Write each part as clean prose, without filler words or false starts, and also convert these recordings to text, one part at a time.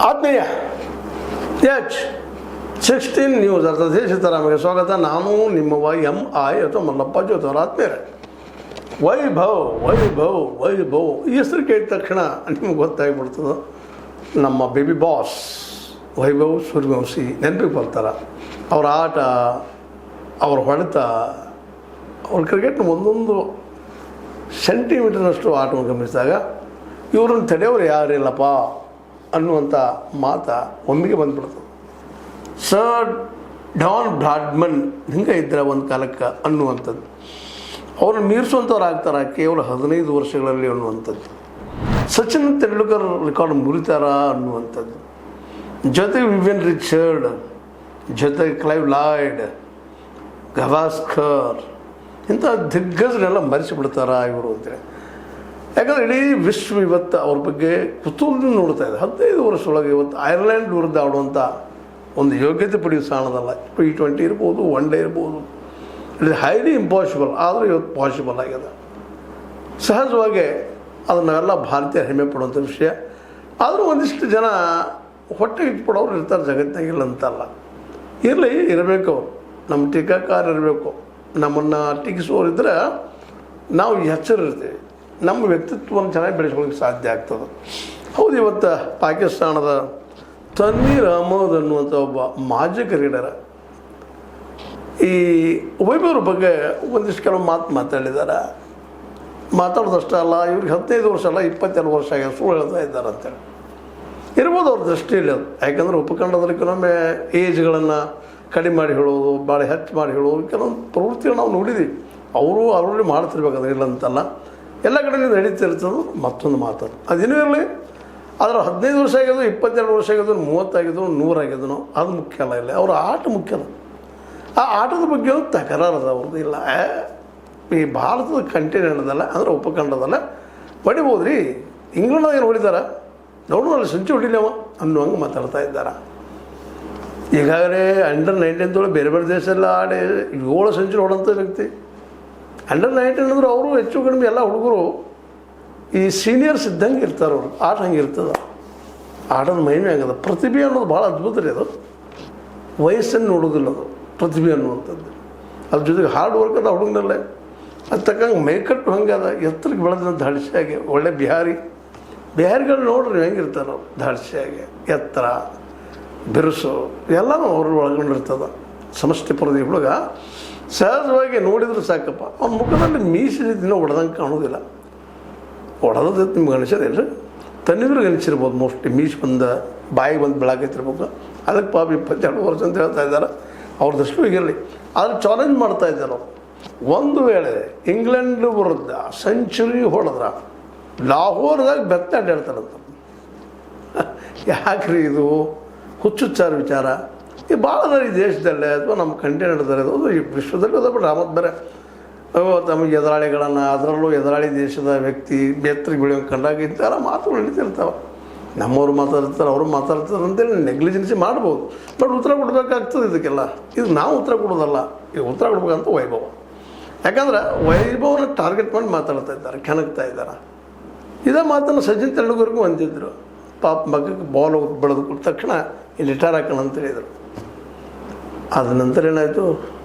ಆತ್ಮೀಯ H16 news ಅರ್ಥಾತ್ ಸೀತಾರಾಮಗೆ ಸ್ವಾಗತ. ನಾನು ನಿಮ್ಮವ MI ಅಥವಾ ಮಲ್ಲಪ್ಪ ಜೋತವರ ಆತ್ಮೀಯರೇ. ವೈಭವ್ ಈ ಹೆಸರು ಕೇಳಿದ ತಕ್ಷಣ ನಿಮ್ಗೆ ಗೊತ್ತಾಗ್ಬಿಡ್ತದೆ ನಮ್ಮ ಬೇಬಿ ಬಾಸ್ ವೈಭವ್ ಸೂರ್ಯವಂಶಿ ನೆನಪಿಗೆ ಬರ್ತಾರೆ. ಅವ್ರ ಆಟ, ಅವ್ರ ಹೊಡೆತ, ಅವ್ರ ಕ್ರಿಕೆಟ್ನ ಒಂದೊಂದು ಸೆಂಟಿಮೀಟರ್ನಷ್ಟು ಆಟವನ್ನು ಗಮನಿಸಿದಾಗ ಇವ್ರನ್ನ ತಡೆಯೋರು ಯಾರಿಲ್ಲಪ್ಪ ಅನ್ನುವಂಥ ಮಾತು ಒಮ್ಮೆಗೆ ಬಂದ್ಬಿಡ್ತದೆ. ಸರ್ ಡಾನ್ ಬ್ರಾಡ್ಮನ್ ಹಿಂಗೆ ಇದ್ದರೆ ಒಂದು ಕಾಲಕ್ಕೆ ಅನ್ನುವಂಥದ್ದು, ಅವ್ರನ್ನ ಮೀರಿಸುವಂಥವ್ರು ಆಗ್ತಾರೆ ಕೇವಲ 15 ವರ್ಷಗಳಲ್ಲಿ ಅನ್ನುವಂಥದ್ದು. ಸಚಿನ್ ತೆಂಡೂಲ್ಕರ್ ರೆಕಾರ್ಡ್ ಮುರಿತಾರ ಅನ್ನುವಂಥದ್ದು, ಜೊತೆಗೆ ವಿವಿಯನ್ ರಿಚರ್ಡ್, ಜೊತೆಗೆ ಕ್ಲೈವ್ ಲಾಯ್ಡ್, ಗವಾಸ್ಕರ್ ಇಂಥ ದಿಗ್ಗಜರೆಲ್ಲ ಮರೆಸಿಬಿಡ್ತಾರ ಇವರು ಅಂತೇಳಿ. ಯಾಕಂದರೆ ಇಡೀ ವಿಶ್ವ ಇವತ್ತು ಅವ್ರ ಬಗ್ಗೆ ಕುತೂಹಲದಿಂದ ನೋಡ್ತಾ ಇದೆ. 15 ವರ್ಷದೊಳಗೆ ಇವತ್ತು ಐರ್ಲೆಂಡ್ ವಿರುದ್ಧ ಆಡುವಂಥ ಒಂದು ಯೋಗ್ಯತೆ ಪಡೆಯೋ ಸಾಣದಲ್ಲ. T20 ಇರ್ಬೋದು, ಒನ್ ಡೇ ಇರ್ಬೋದು, ಇಟ್ ಇಸ್ ಹೈಲಿ ಇಂಪಾಸಿಬಲ್. ಆದರೂ ಇವತ್ತು ಪಾಸಿಬಲ್ ಆಗಿದೆ. ಸಹಜವಾಗಿ ಅದನ್ನೆಲ್ಲ ಭಾರತೀಯ ಹೆಮ್ಮೆ ಪಡುವಂಥ ವಿಷಯ. ಆದರೂ ಒಂದಿಷ್ಟು ಜನ ಹೊಟ್ಟೆಗೆ ಇಟ್ಬಿಡೋರು ಇರ್ತಾರೆ ಜಗತ್ತಿನಾಗಿಲ್ಲ ಅಂತಲ್ಲ. ಇರಬೇಕು ಅವರು, ನಮ್ಮ ಟೀಕಾಕಾರ ಇರಬೇಕು. ನಮ್ಮನ್ನು ಟೀಕಿಸುವವರಿದ್ದರೆ ನಾವು ಎಚ್ಚರಿರ್ತೀವಿ, ನಮ್ಮ ವ್ಯಕ್ತಿತ್ವವನ್ನು ಚೆನ್ನಾಗಿ ಬೆಳೆಸ್ಕೊಳ್ಳೋಕ್ಕೆ ಸಾಧ್ಯ ಆಗ್ತದೆ. ಹೌದು, ಇವತ್ತು ಪಾಕಿಸ್ತಾನದ ತನ್ವೀರ್ ಅಹಮದ್ ಅನ್ನುವಂಥ ಒಬ್ಬ ಮಾಜಿ ಕ್ರಿಕೆಟರ್ ಈ ವೈಭವ್ರ ಬಗ್ಗೆ ಒಂದಿಷ್ಟು ಕೆಲವು ಮಾತಾಡಿದ್ದಾರೆ. ಮಾತಾಡೋದಷ್ಟೇ ಅಲ್ಲ, ಇವ್ರಿಗೆ 15 ವರ್ಷ ಅಲ್ಲ 22 ವರ್ಷ ಆಗಿದೆ ಸುಳ್ಳು ಹೇಳ್ತಾ ಇದ್ದಾರೆ ಅಂತೇಳಿ ಇರ್ಬೋದು ಅವ್ರ ದೃಷ್ಟಿಯಲ್ಲಿ. ಅದು ಯಾಕಂದರೆ ಉಪಖಂಡದಲ್ಲಿ ಕೆಲವೊಮ್ಮೆ ಏಜ್ಗಳನ್ನು ಕಡಿಮೆ ಮಾಡಿ ಹೇಳೋದು, ಭಾಳ ಹೆಚ್ಚು ಮಾಡಿ ಹೇಳೋದು, ಕೆಲವೊಂದು ಪ್ರವೃತ್ತಿಗಳು ನಾವು ನೋಡಿದ್ದೀವಿ. ಅವರು ಅವರಲ್ಲಿ ಮಾಡ್ತಿರ್ಬೇಕಾದ್ರೆ ಇಲ್ಲ ಅಂತಲ್ಲ, ಎಲ್ಲ ಕಡೆಯಿಂದ ನಡೀತಿರ್ತದೆ. ಮತ್ತೊಂದು ಮಾತಾಡು ಅದೇನೂ ಇರಲಿ, ಆದರೆ 15 ವರ್ಷ ಆಗಿದ್ದು, 22 ವರ್ಷ ಆಗಿದ್ದು, 30 ಆಗಿದ್ದು, 100 ಆಗಿದ್ದನೋ ಅದು ಮುಖ್ಯ ಅಲ್ಲ. ಇಲ್ಲ, ಅವ್ರ ಆಟ ಮುಖ್ಯ ಅದ. ಆ ಆಟದ ಬಗ್ಗೆ ಒಂದು ತಕರಾರದ ಅವ್ರದ್ದು ಇಲ್ಲ. ಈ ಭಾರತದ ಕಂಟಿನೆಂಟ್ದಲ್ಲ ಅಂದರೆ ಉಪಖಂಡದಲ್ಲ ಹೊಡಿಬೋದು ರೀ. ಇಂಗ್ಲೆಂಡ್ ಏನು ಹೊಡಿತಾರೆ ನೋಡು, ಅಲ್ಲಿ ಸಂಚು ಹೊಡಿಲೇವ ಅನ್ನುವಂಗೆ ಮಾತಾಡ್ತಾ ಇದ್ದಾರೆ. ಈಗಾಗಲೇ ಅಂಡರ್ 19 ಬೇರೆ ಬೇರೆ ದೇಶದಲ್ಲ ಆಡಿ 7 ಸೆಂಚುರಿ ಹೊಡೋಂಥ ವ್ಯಕ್ತಿ. ಅಂಡರ್ 19 ಅಂದ್ರೆ ಅವರು ಹೆಚ್ಚು ಕಡಿಮೆ ಎಲ್ಲ ಹುಡುಗರು ಈ ಸೀನಿಯರ್ಸ್ ಇದ್ದಂಗೆ ಇರ್ತಾರೆ. ಅವರು ಆಟ ಹಂಗೆ ಇರ್ತದೆ, ಆಟದ ಮಹಿಮೆ ಆಗದ. ಪ್ರತಿಭೆ ಅನ್ನೋದು ಭಾಳ ಅದ್ಭುತ ರೀ. ಅದು ವಯಸ್ಸನ್ನು ನೋಡೋದಿಲ್ಲ, ಅದು ಪ್ರತಿಭೆ ಅನ್ನುವಂಥದ್ದು. ಅದ್ರ ಜೊತೆಗೆ ಹಾರ್ಡ್ ವರ್ಕ್ ಅದ ಹುಡುಗನಲ್ಲೇ. ಅದು ತಕ್ಕಂಗೆ ಮೈಕಟ್ಟು ಹಂಗೆ ಅದ, ಎತ್ತರಕ್ಕೆ ಬೆಳೆದಂಥ ಧಾಡಿಸಿಯಾಗಿ. ಒಳ್ಳೆ ಬಿಹಾರಿಗಳು ನೋಡ್ರಿ ಹೆಂಗಿರ್ತಾರೆ ಅವ್ರು, ಧಾಡಿಸಿಯಾಗಿ ಎತ್ತರ ಬಿರುಸು ಎಲ್ಲನೂ ಅವ್ರ ಒಳಗೊಂಡಿರ್ತದೆ. ಸಮಷ್ಟಿಪುರದ ಹುಡುಗ ಸಹಜವಾಗಿ ನೋಡಿದ್ರೆ ಸಾಕಪ್ಪ, ಅವ್ನ ಮುಖದಲ್ಲಿ ಮೀಸಿದ ದಿನ ಹೊಡೆದಂಗೆ ಕಾಣೋದಿಲ್ಲ. ಹೊಡೆದ ನಿಮ್ಗೆ ಅನಿಸೋದಿಲ್ಲ ರೀ, ತನ್ನಿದ್ರಿಗೆ ಅನಿಸಿರ್ಬೋದು ಮೋಸ್ಟ್ಲಿ. ಮೀಸು ಬಾಯಿ ಬಂದು ಬೆಳಕೈತಿರ್ಬೇಕು. ಅದಕ್ಕೆ ಪಾಪ 22 ವರ್ಷ ಅಂತ ಹೇಳ್ತಾ ಇದ್ದಾರೆ. ಅವ್ರ ದೃಷ್ಟಿ ಹೋಗಿರಲಿ, ಆದರೆ ಚಾಲೆಂಜ್ ಮಾಡ್ತಾ ಇದ್ದಾರೆ ಅವರು. ಒಂದು ವೇಳೆ ಇಂಗ್ಲೆಂಡ್ ವಿರುದ್ಧ ಸೆಂಚುರಿ ಹೊಡೆದ್ರೆ ಲಾಹೋರ್ದಾಗ ಬೆತ್ತ ಅಡ್ಡಾಡ್ತಾರಂತ. ಯಾಕ್ರಿ ಇದು ಹುಚ್ಚುಚ್ಚಾರ ವಿಚಾರ? ಈ ಭಾಳ ಅದ ಈ ದೇಶದಲ್ಲೇ ಅಥವಾ ನಮ್ಮ ಕಂಟಿನೆಂಟ್ದಲ್ಲಿ, ಅದು ಈ ವಿಶ್ವದಲ್ಲಿ ಅದ. ಬಿಡ್ರಿ ಆಮತ್ತು ಬೇರೆ ತಮಗೆ ಎದುರಾಳಿಗಳನ್ನು, ಅದರಲ್ಲೂ ಎದುರಾಳಿ ದೇಶದ ವ್ಯಕ್ತಿ ಬೆತ್ತರಿಗೆ ಬೆಳೆಯೋಂಗೆ ಕಂಡಾಗ ಇಂಥರ ಮಾತುಗಳು ನಡೀತಿರ್ತಾವೆ. ನಮ್ಮವ್ರು ಮಾತಾಡ್ತಾರೆ, ಅವರು ಮಾತಾಡ್ತಾರೆ ಅಂತೇಳಿ ನೆಗ್ಲಿಜೆನ್ಸಿ ಮಾಡ್ಬೋದು. ಬಟ್ ಉತ್ತರ ಕೊಡಬೇಕಾಗ್ತದೆ ಇದಕ್ಕೆಲ್ಲ. ಇದು ನಾವು ಉತ್ತರ ಕೊಡೋದಲ್ಲ, ಈಗ ಉತ್ತರ ಕೊಡ್ಬೇಕಂತ ವೈಭವ. ಯಾಕಂದ್ರೆ ವೈಭವನ ಟಾರ್ಗೆಟ್ ಮಾಡಿ ಮಾತಾಡ್ತಾ ಇದ್ದಾರೆ, ಕೆಣಕ್ತಾ ಇದ್ದಾರೆ. ಇದೇ ಮಾತನ್ನು ಸಚಿನ್ ತೆಂಡೂಲ್ಕರ್ಗೂ ಅಂತಿದ್ರು. ಪಾಪ ಮಗಕ್ಕೆ ಬಾಲ್ ಬೆಳೆದು ಕೊಟ್ಟ ತಕ್ಷಣ ಇಲ್ಲಿ ರಿಟೈರ್ ಹಾಕೋಣ ಅಂತ ಹೇಳಿದರು. ಅದ ನಂತರ ಏನಾಯಿತು,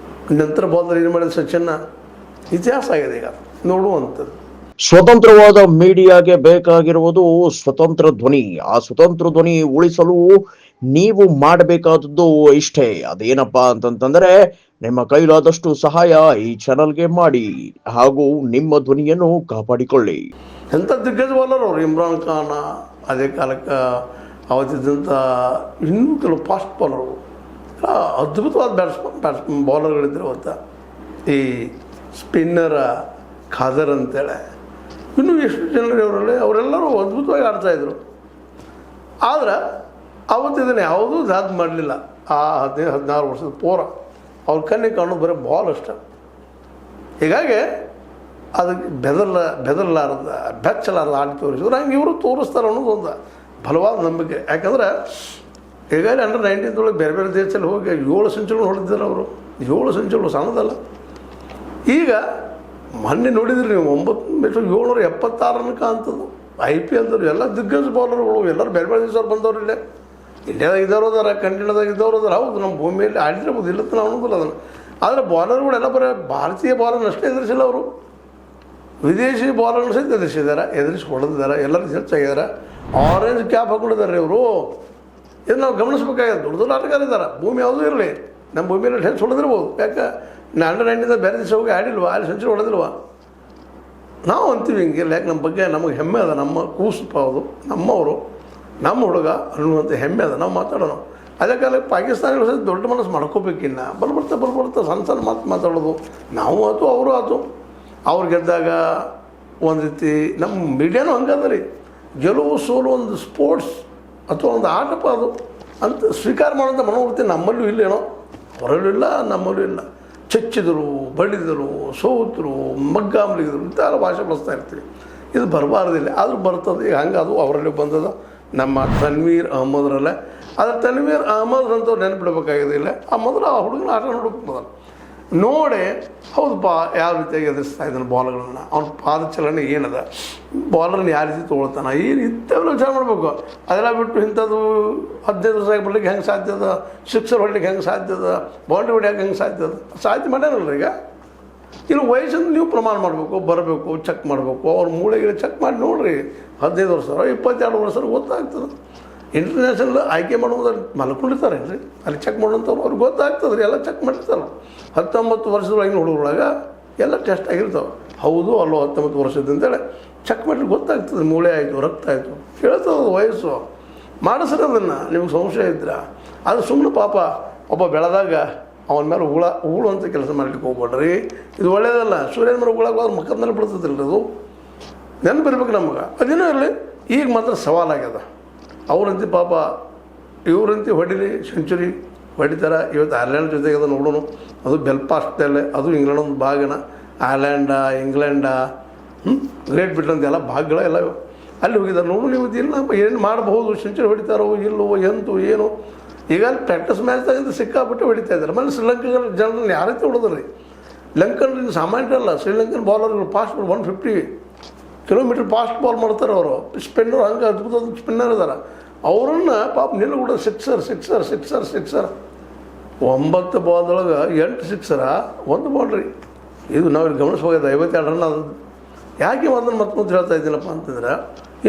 ನಂತರ ಬಾಲ್ದಲ್ಲಿ ಏನು ಮಾಡಿದ ಸಚಿನ್ನ ಇತಿಹಾಸ ಆಗಿದೆ ಈಗ ನೋಡುವಂಥದ್ದು. ಸ್ವತಂತ್ರವಾದ ಮೀಡಿಯಾಗೆ ಬೇಕಾಗಿರುವುದು ಸ್ವತಂತ್ರ ಧ್ವನಿ. ಆ ಸ್ವತಂತ್ರ ಧ್ವನಿ ಉಳಿಸಲು ನೀವು ಮಾಡಬೇಕಾದದ್ದು ಇಷ್ಟೇ. ಅದೇನಪ್ಪಾ ಅಂತಂತಂದ್ರೆ, ನಿಮ್ಮ ಕೈಲಾದಷ್ಟು ಸಹಾಯ ಈ ಚಾನಲ್ಗೆ ಮಾಡಿ ಹಾಗೂ ನಿಮ್ಮ ಧ್ವನಿಯನ್ನು ಕಾಪಾಡಿಕೊಳ್ಳಿ. ಎಂಥ ದಿಗ್ಗಜ ಬಾಲರ್ ಅವರು. ಇಮ್ರಾನ್ ಖಾನ್, ಅದೇ ಕಾಲಕ್ಕೆ ಅವತ್ತಿದ್ದಂಥ ಇನ್ನೂ ಕೆಲವು ಫಾಸ್ಟ್ ಬಾಲರು, ಅದ್ಭುತವಾದ ಬ್ಯಾಟ್ಸ್ಮನ್ ಬಾಲರ್ಗಳಿದ್ರು ಅವತ್ತು. ಈ ಸ್ಪಿನ್ನರ ಖಾದರ್ ಅಂತೇಳಿ ಇನ್ನೂ ಎಷ್ಟು ಜನರು ಅವರೆಲ್ಲರೂ ಅದ್ಭುತವಾಗಿ ಆಡ್ತಾಯಿದ್ರು. ಆದರೆ ಅವತ್ತಿದ್ದನ್ನು ಯಾವುದೂ ದಾದ್ ಮಾಡಲಿಲ್ಲ. ಆ 15-16 ವರ್ಷದ ಪೂರ ಅವ್ರ ಕಣ್ಣಿಗೆ ಕಾಣೋದು ಬರೀ ಬಾಲ್ ಅಷ್ಟೆ. ಹೀಗಾಗಿ ಅದಕ್ಕೆ ಬೆದರಲಾರದ ಬೆಚ್ಚಲಾರದ ಆಡಿ ತೋರಿಸಿದ್ರು. ಹಂಗೆ ಇವರು ತೋರಿಸ್ತಾರೆ ಅನ್ನೋದು ಒಂದು ಬಲವಾದ ನಂಬಿಕೆ. ಯಾಕಂದ್ರೆ ಈಗಾಗಲೇ ಅಂಡರ್ 19 ಬೇರೆ ಬೇರೆ ದೇಶದಲ್ಲಿ ಹೋಗಿ 7 ಸೆಂಚುರಿಗಳು ಹೊಡೆದಿದ್ದಾರೆ ಅವರು. 7 ಸೆಂಚುರಿಗಳು ಸಣ್ಣದಲ್ಲ. ಈಗ ಮೊನ್ನೆ ನೋಡಿದ್ರಿ ನೀವು 9,776 ರನ್ ಕಾಣ್ತದ್ದು. IPL ಎಲ್ಲ ದಿಗ್ಗಜ ಬೌಲರ್ಗಳು ಎಲ್ಲರೂ ಬೇರೆ ಬೇರೆ ದಿವಸ ಬಂದವರು ಇಲ್ಲೇ ಇಂಡಿಯಾದಾಗ ಇದ್ದವ್ರು ಅದಾರ, ಕಂಟಿನ್ಯೂದಾಗ ಇದ್ದವ್ರು ಅದಾರ. ಹೌದು, ನಮ್ಮ ಭೂಮಿಯಲ್ಲಿ ಆಡಿರ್ಬೋದು, ಇಲ್ಲತ್ತ ನಾವು ಅನ್ನೋದಿಲ್ಲ ಅದನ್ನು. ಆದರೆ ಬಾಲರ್ಗಳೆಲ್ಲ ಬರೀ ಭಾರತೀಯ ಬಾಲರ್ನ ಅಷ್ಟೇ ಎದುರಿಸಿಲ್ಲ ಅವರು, ವಿದೇಶಿ ಬಾಲರ್ನ ಸಹಿತ ಎದುರಿಸಿ ಹೊಡೆದಿದ್ದಾರೆ, ಎಲ್ಲರೂ ಹೆಚ್ಚಾಗಿದ್ದಾರೆ. ಆರೆಂಜ್ ಕ್ಯಾಪ್ ಹಾಕೊಂಡಿದ್ದಾರೆ ಇವರು. ಇದು ನಾವು ಗಮನಿಸ್ಬೇಕಾಗಿದೆ. ದೊಡ್ಡ ದೊಡ್ಡ ಆಟಗಾರ ಇದ್ದಾರೆ, ಭೂಮಿ ಯಾವುದೂ ಇರಲಿ, ನಮ್ಮ ಭೂಮಿಯಲ್ಲಿ ಹೆಚ್ಚು ಹೊಡೆದಿರ್ಬೋದು. ಯಾಕೆ ಅಂಡರ್ 19 ಬೇರೆ ದಿವಸ ಹೋಗಿ ಆಡಿಲ್ವ, ಅಲ್ಲಿ ಸೆಂಚುರಿ ಹೊಡೆದಿಲ್ವ? ನಾವು ಅಂತೀವಿ ಹಿಂಗಿಲ್ಲ. ಯಾಕೆ ನಮ್ಮ ಬಗ್ಗೆ ನಮಗೆ ಹೆಮ್ಮೆ ಅದ, ನಮ್ಮ ಕೂಸುಪ್ಪ ಅದು, ನಮ್ಮವರು, ನಮ್ಮ ಹುಡುಗ ಅನ್ನುವಂಥ ಹೆಮ್ಮೆ ಅದ, ನಾವು ಮಾತಾಡೋಣ. ಅದೇ ಕಾಲಕ್ಕೆ ಪಾಕಿಸ್ತಾನಿಗಳು ಸಹ ದೊಡ್ಡ ಮನಸ್ಸು ಮಾಡ್ಕೋಬೇಕಿನ್ನ, ಬರ್ಬರ್ತಾ ಸಣ್ಣ ಮಾತು ಮಾತಾಡೋದು. ನಾವು ಆಯ್ತು, ಅವರು ಆಯ್ತು. ಅವ್ರು ಗೆದ್ದಾಗ ಒಂದು ರೀತಿ ನಮ್ಮ ಮೀಡಿಯಾನೂ ಹಂಗದ ರೀ, ಗೆಲುವು ಸೋಲು ಒಂದು ಸ್ಪೋರ್ಟ್ಸ್ ಅಥವಾ ಒಂದು ಆಟಪ್ಪ ಅದು ಅಂತ ಸ್ವೀಕಾರ ಮಾಡೋಂಥ ಮನೋವೃತ್ತಿ ನಮ್ಮಲ್ಲೂ ಇಲ್ಲೇನೋ, ಹೊರಲ್ಲೂ ಇಲ್ಲ, ನಮ್ಮಲ್ಲೂ ಇಲ್ಲ. ಚಚ್ಚಿದರು, ಬಡಿದರು, ಸೋತರು, ಮಗ್ಗಾಮಲಿಗಿದ್ರು ಇಂಥೆಲ್ಲ ಭಾಷೆ ಬಳಸ್ತಾ ಇರ್ತೀವಿ. ಇದು ಬರಬಾರ್ದಿಲ್ಲ, ಆದರೂ ಬರ್ತದೆ. ಈಗ ಹಂಗೆ ಅದು ಅವರಲ್ಲಿ ಬಂದದ ನಮ್ಮ ತನ್ವೀರ್ ಅಹ್ಮದ್ರಲ್ಲೇ. ಆದರೆ ತನ್ವೀರ್ ಅಹ್ಮದ್ ಅಂತವ್ರು ನೆನಪಿಡಬೇಕಾಗಿದೆ. ಇಲ್ಲ ಆ ಮೊದಲು ಆ ಹುಡುಗನ ಆಟ ನೋಡಬೇಕು ಮೊದಲು ನೋಡಿ, ಹೌದಪ್ಪ ಯಾವ ರೀತಿಯಾಗಿ ಎದುರಿಸ್ತಾ ಇದ್ದಾನೆ ಬಾಲ್ಗಳನ್ನ, ಅವ್ನ ಪಾದಚಲನೆ ಏನದ, ಬಾಲರ್ನ ಯಾವ ರೀತಿ ತೊಗೊಳ್ತಾನೆ, ಏನು ಇಂಥವೆಲ್ಲ ವಿಚಾರ ಮಾಡಬೇಕು. ಅದೆಲ್ಲ ಬಿಟ್ಟು ಇಂಥದ್ದು 15 ವರ್ಷ ಬರ್ಲಿಕ್ಕೆ ಹೆಂಗೆ ಸಾಧ್ಯ ಅದ, ಸಿಕ್ಸರ್ ಹೊಡ್ಲಿಕ್ಕೆ ಹೆಂಗೆ ಸಾಧ್ಯ ಅದ, ಬೌಂಡ್ರಿ ಹೊಡ್ಯಕ್ಕೆ ಹೆಂಗೆ ಸಾಧ್ಯ ಅದ, ಸಾಧ್ಯ ಮಾಡ್ಯಾರಲ್ಲ. ಈಗ ಇನ್ನು ವಯಸ್ಸನ್ನು ನೀವು ಪ್ರಮಾಣ ಮಾಡಬೇಕು, ಬರಬೇಕು, ಚೆಕ್ ಮಾಡಬೇಕು. ಅವ್ರ ಮೂಳೆಗೆ ಚೆಕ್ ಮಾಡಿ ನೋಡಿರಿ. 15 ವರ್ಷ 22 ವರ್ಷ ಗೊತ್ತಾಗ್ತದೆ. ಇಂಟರ್ನ್ಯಾಷನಲ್ ಆಯ್ಕೆ ಮಾಡುವುದು ಮಲ್ಕೊಂಡಿರ್ತಾರೆ ರೀ, ಅಲ್ಲಿ ಚೆಕ್ ಮಾಡೋಂಥವ್ರು ಅವ್ರಿಗೆ ಗೊತ್ತಾಗ್ತದೆ ರೀ, ಎಲ್ಲ ಚೆಕ್ ಮಾಡಿರ್ತಾರೆ. 19 ವರ್ಷದೊಳಗಿನ ಹುಡುಗರೊಳಗೆ ಎಲ್ಲ ಟೆಸ್ಟ್ ಆಗಿರ್ತಾವೆ, ಹೌದು ಅಲ್ಲೋ 19 ವರ್ಷದಿಂದಲೇ ಚೆಕ್ ಮಾಡಿ ಗೊತ್ತಾಗ್ತದೆ. ಮೂಳೆ ಆಯಿತು, ರಕ್ತ ಆಯಿತು, ಹೇಳ್ತದೆ ವಯಸ್ಸು. ಮಾಡಿಸ್ರಿ ಅದನ್ನು, ನಿಮ್ಗೆ ಸಂಶಯ ಇದ್ರೆ. ಅದು ಸುಮ್ಮನೆ ಪಾಪ ಒಬ್ಬ ಬೆಳೆದಾಗ ಅವನ ಮೇಲೆ ಉಗುಳುವಂಥ ಕೆಲಸ ಮಾಡ್ಲಿಕ್ಕೆ ಹೋಗ್ಬೇಡ್ರಿ, ಇದು ಒಳ್ಳೆಯದಲ್ಲ. ಸೂರ್ಯನ ಮೇಲೆ ಉಗುಳಾಗ ಅವ್ರ ಮಕ್ಕದ ಮೇಲೆ ಬಿಡ್ತದಿಲ್ಲ, ಅದು ನೆನಪಿರ್ಬೇಕು ನಮ್ಗೆ. ಅದೇನೋ ಇರಲಿ, ಈಗ ಮಾತ್ರ ಸವಾಲಾಗ್ಯದ. ಅವ್ರಂತೆ ಪಾಪ ಇವ್ರಂತೆ ಹೊಡಿಲಿ, ಸೆಂಚುರಿ ಹೊಡಿತಾರೆ. ಇವತ್ತು ಐರ್ಲೆಂಡ್ ಜೊತೆಗೆ ಅದು ನೋಡೋಣ, ಅದು ಬೆಲ್ಫಾಸ್ಟ್ದಲ್ಲೇ, ಅದು ಇಂಗ್ಲೆಂಡ್ ಒಂದು ಭಾಗನ, ಐರ್ಲೆಂಡ, ಇಂಗ್ಲೆಂಡ, ಗ್ರೇಟ್ ಬ್ರಿಟನ್ ಎಲ್ಲ ಭಾಗಗಳ ಎಲ್ಲ ಅಲ್ಲಿ ಹೋಗಿದ್ದಾರೆ. ನೋಡು ನೀವು ಇಲ್ಲ ಏನು ಮಾಡಬಹುದು, ಸೆಂಚುರಿ ಹೊಡಿತಾರೋ ಇಲ್ಲೋ ಎಂತೂ ಏನು. ಈಗ ಅಲ್ಲಿ ಪ್ರಾಕ್ಟೀಸ್ ಮ್ಯಾಚ್ದಾಗಿಂದ ಸಿಕ್ಕಾಪಟ್ಟೆ ಹೊಡಿತಾ ಇದ್ದಾರೆ. ಆಮೇಲೆ ಶ್ರೀಲಂಕಾ ಜನರನ್ನ ಯಾವ ರೀತಿ ಹೊಡೆದ್ರಿ, ಲಂಕನ್ ಸಾಮಾನ್ಯ ಅಲ್ಲ, ಶ್ರೀಲಂಕನ್ ಬಾಲರ್ಗಳು ಫಾಸ್ಟ್ 150 ಕಿಲೋಮೀಟ್ರ್ ಫಾಸ್ಟ್ ಬಾಲ್ ಮಾಡ್ತಾರೆ ಅವರು. ಸ್ಪಿನ್ನರ್ ಹಂಗೆ ಅದ್ಭುತ ಸ್ಪಿನ್ನರ್ ಇದ್ದಾರೆ. ಅವರನ್ನು ಪಾಪ ನಿಲ್ಲುಗೂಡ ಸಿಕ್ಸರ್ 9 ಬಾಲ್ದೊಳಗೆ 8 ಸಿಕ್ಸರ, 1 ಬೌಂಡ್ರಿ. ಇದು ನಾವು ಇಲ್ಲಿ ಗಮನಿಸ್ಬೋದಾಗಿದೆ. 52 ರನ್ ಅದು. ಯಾಕೆ ಅದನ್ನು ಮತ್ತೆ ಹೇಳ್ತಾ ಇದ್ದೀನಪ್ಪ ಅಂತಂದ್ರೆ,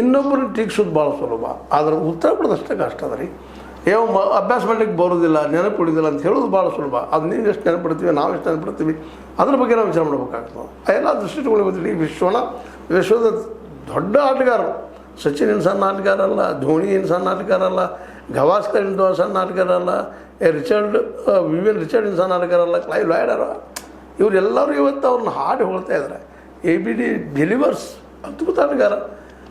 ಇನ್ನೊಬ್ಬರನ್ನ ಟೀಕ್ಸೋದು ಭಾಳ ಸುಲಭ, ಆದರೆ ಉತ್ತರ ಕೊಡೋದು ಅಷ್ಟೇ ಕಷ್ಟ ಅದ ರೀ. ಅಭ್ಯಾಸ ಮಾಡಲಿಕ್ಕೆ ಬರೋದಿಲ್ಲ, ನೆನಪು ಉಳಿದಿಲ್ಲ ಅಂತ ಹೇಳೋದು ಭಾಳ ಸುಲಭ. ಅದು ನೀವು ಎಷ್ಟು ನೆನಪಿಡ್ತೀವಿ, ನಾವು ಎಷ್ಟು ನೆನಪಿಡ್ತೀವಿ, ಅದ್ರ ಬಗ್ಗೆ ನಾವು ವಿಚಾರ ಮಾಡ್ಬೇಕಾಗ್ತದೆ. ಎಲ್ಲ ದೃಷ್ಟಿಗಳು ಈ ವಿಶ್ವದ ದೊಡ್ಡ ಆಟಗಾರರು. ಸಚಿನ್ ಏನು ಸಣ್ಣ ಆಟಗಾರ ಅಲ್ಲ, ಧೋನಿ ಏನು ಸಣ್ಣ ಆಟಗಾರ ಅಲ್ಲ, ಗವಾಸ್ಕರ್ ಏನು ಸಣ್ಣ ಆಟಗಾರ ಅಲ್ಲ, ವಿವಿಯನ್ ರಿಚರ್ಡ್ ಏನು ಸಣ್ಣ ಆಟಗಾರ ಅಲ್ಲ, ಕ್ಲೈವ್ ಲಾಯ್ಡರ್, ಇವರೆಲ್ಲರೂ ಇವತ್ತು ಅವ್ರನ್ನ ಹಾಡಿ ಹೋಗ್ತಾ ಇದ್ದಾರೆ. ABD ಡೆಲಿವರ್ಸ್ ಅದ್ಭುತ ಆಟಗಾರ.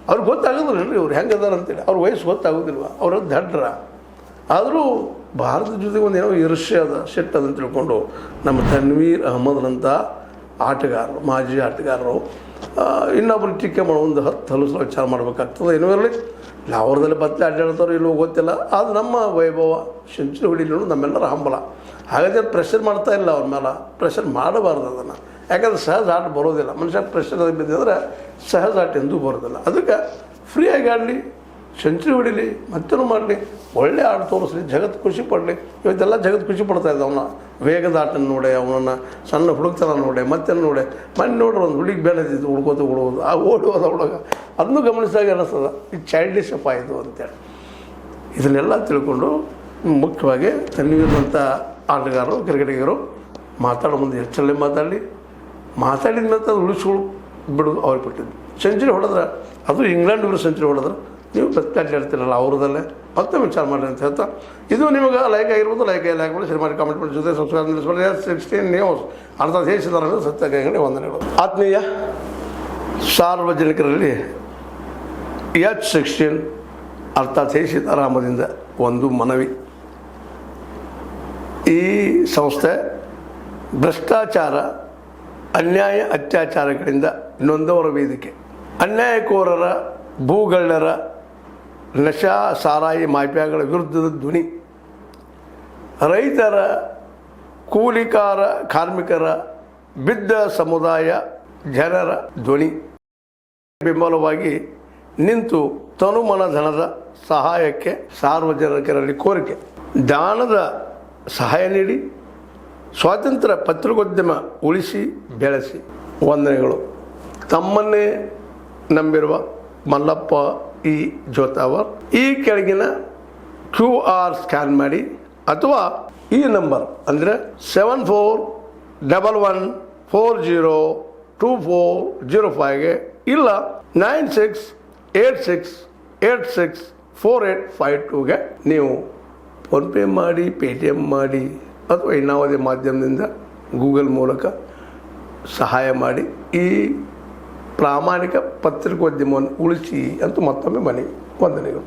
ಅವ್ರಿಗೆ ಗೊತ್ತಾಗೋದಿಲ್ಲ ರೀ ಇವ್ರು ಹೆಂಗದಾರ ಅಂತೇಳಿ, ಅವ್ರ ವಯಸ್ಸು ಗೊತ್ತಾಗೋದಿಲ್ವ, ಅವರು ದಡ್ರ. ಆದರೂ ಭಾರತದ ಜೊತೆಗೆ ಒಂದು ಏನೋ ಈರ್ಷ್ಯ ಅದ, ಸಿಟ್ಟು ಅದಂತ ತಿಳ್ಕೊಂಡು ನಮ್ಮ ತನ್ವೀರ್ ಅಹ್ಮದ್ರಂಥ ಆಟಗಾರರು, ಮಾಜಿ ಆಟಗಾರರು ಇನ್ನೊಬ್ಬರು ಟೀಕೆ ಮಾಡೋ ಒಂದು 10 ಹಲವು ವಿಚಾರ ಮಾಡಬೇಕಾಗ್ತದೆ. ಏನೂ ಇರಲಿ, ಲಾವರದಲ್ಲಿ ಬತ್ತಲೆ ಅಡ್ಡಾಡ್ತಾರೋ ಇಲ್ಲವೋ ಗೊತ್ತಿಲ್ಲ, ಅದು ನಮ್ಮ ವೈಭವ. ಸೆಂಚುರಿ ಹೊಡಿಲಿಲ್ಲ ನಮ್ಮೆಲ್ಲರ ಹಂಬಲ. ಹಾಗಾದರೆ ಪ್ರೆಷರ್ ಮಾಡ್ತಾ ಇಲ್ಲ ಅವ್ರ ಮೇಲೆ, ಪ್ರೆಷರ್ ಮಾಡಬಾರ್ದು ಅದನ್ನು. ಯಾಕಂದ್ರೆ ಸಹಜ ಆಟ ಬರೋದಿಲ್ಲ. ಮನುಷ್ಯ ಪ್ರೆಷರ್ ಬಿದ್ದಿದ್ರೆ ಸಹಜ ಆಟ ಎಂದೂ ಬರೋದಿಲ್ಲ. ಅದಕ್ಕೆ ಫ್ರೀಯಾಗಿ ಆಡಲಿ, ಸೆಂಚುರಿ ಹೊಡಿಲಿ, ಮತ್ತೇನು ಮಾಡಲಿ, ಒಳ್ಳೆ ಆಟ ತೋರಿಸ್ಲಿ, ಜಗತ್ತು ಖುಷಿ ಪಡಲಿ. ಇವತ್ತೆಲ್ಲ ಜಗತ್ತು ಖುಷಿ ಪಡ್ತಾ ಇದ್ದ. ಅವನ ವೇಗದ ಆಟನ ನೋಡೆ, ಅವನನ್ನು ಸಣ್ಣ ಹುಡುಕ್ತನ ನೋಡೆ, ಮತ್ತೇನು ನೋಡೆ. ಮನೆ ನೋಡ್ರಿ ಒಂದು ಹುಡುಗಿ ಬೆಳೆದಿದ್ದು ಹುಡ್ಕೋತ ಓಡೋದು, ಆ ಓಡುವುದು ಹುಡುಗ, ಅದನ್ನು ಗಮನಿಸಿದಾಗ ಅನ್ನಿಸ್ತದ ಈ ಚೈಲ್ಡಿಶ್ ಅಪ್ಪ ಇದು ಅಂತೇಳಿ. ಇದನ್ನೆಲ್ಲ ತಿಳ್ಕೊಂಡು ಮುಖ್ಯವಾಗಿ ತನ್ನಿರುವಂಥ ಆಟಗಾರರು, ಕ್ರಿಕೆಟಿಗರು ಮಾತಾಡೋ ಮುಂದೆ ಹೆಚ್ಚಲ್ಲೇ ಮಾತಾಡಿದ ಮೇಲೆ ಅದು ಉಳಿಸ್ಕೊಳ್ಳು ಬಿಡೋದು ಅವ್ರಿಗೆ ಬಿಟ್ಟಿದ್ದು. ಸೆಂಚುರಿ ಹೊಡೆದ್ರೆ, ಅದು ಇಂಗ್ಲೆಂಡ್ ಇವರು ಸೆಂಚುರಿ ಹೊಡೆದ್ರೆ ನೀವು ಹೇಳ್ತಿರಲ್ಲ ಅವ್ರದಲ್ಲೇ ಮತ್ತೆ ವಿಚಾರ ಮಾಡಿರಿ ಅಂತ ಹೇಳ್ತಾ, ಇದು ನಿಮಗೆ ಲೈಕ್ ಆಗಿರ್ಬೋದು. ಲೈಕ್ ಮಾಡಿ ಶೇರ್ ಮಾಡಿ, ಕಾಮೆಂಟ್ ಮಾಡಿ, ಜೊತೆ ಸಬ್ಸ್ಕ್ರೈಬ್ ಮಾಡಿ. 16 ನ್ಯೂಸ್ ಅರ್ಥಾತ್ ದೇಶದ ಸತ್ಯಾಗ್ರಹಗಳಿಗೆ ವಂದನೆಗಳು. ಆತ್ಮೀಯ ಸಾರ್ವಜನಿಕರಲ್ಲಿ H16 ಅರ್ಥಾತ್ ಸೀತಾರಾಮದಿಂದ ಒಂದು ಮನವಿ. ಈ ಸಂಸ್ಥೆ ಭ್ರಷ್ಟಾಚಾರ, ಅನ್ಯಾಯ, ಅತ್ಯಾಚಾರಗಳಿಂದ ನೊಂದವರ ವೇದಿಕೆ. ಅನ್ಯಾಯಕೋರರ, ಭೂಗಳ್ಳರ, ನಶಾ ಸಾರಾಯಿ ಮಾಫಿಯಾಗಳ ವಿರುದ್ಧದ ಧ್ವನಿ. ರೈತರ, ಕೂಲಿಕಾರ, ಕಾರ್ಮಿಕರ, ಬಿದ್ದ ಸಮುದಾಯ ಜನರ ಧ್ವನಿ. ಬೆಂಬಲವಾಗಿ ನಿಂತು ತನುಮನ ಧನದ ಸಹಾಯಕ್ಕೆ ಸಾರ್ವಜನಿಕರಲ್ಲಿ ಕೋರಿಕೆ. ದಾನದ ಸಹಾಯ ನೀಡಿ ಸ್ವಾತಂತ್ರ್ಯ ಪತ್ರಿಕೋದ್ಯಮ ಉಳಿಸಿ ಬೆಳೆಸಿ. ವಂದನೆಗಳು. ತಮ್ಮನ್ನೇ ನಂಬಿರುವ ಮಲ್ಲಪ್ಪ ಇ ಜೋತಾವರ್. ಈ ಕೆಳಗಿನ QR ಸ್ಕ್ಯಾನ್ ಮಾಡಿ ಅಥವಾ ಈ ನಂಬರ್ ಅಂದರೆ 7411402405ಗೆ ಇಲ್ಲ 9686864852ಗೆ ನೀವು ಫೋನ್ಪೇ ಮಾಡಿ, ಪೇಟಿಎಮ್ ಮಾಡಿ ಅಥವಾ ಇನ್ನಾವುದೇ ಮಾಧ್ಯಮದಿಂದ ಗೂಗಲ್ ಮೂಲಕ ಸಹಾಯ ಮಾಡಿ ಈ ಪ್ರಾಮಾಣಿಕ ಪತ್ರಿಕೋದ್ಯಮವನ್ನು ಉಳಿಸಿ ಅಂತ ಮತ್ತೊಮ್ಮೆ ಮನವಿ. ವಂದನೆಗಳು.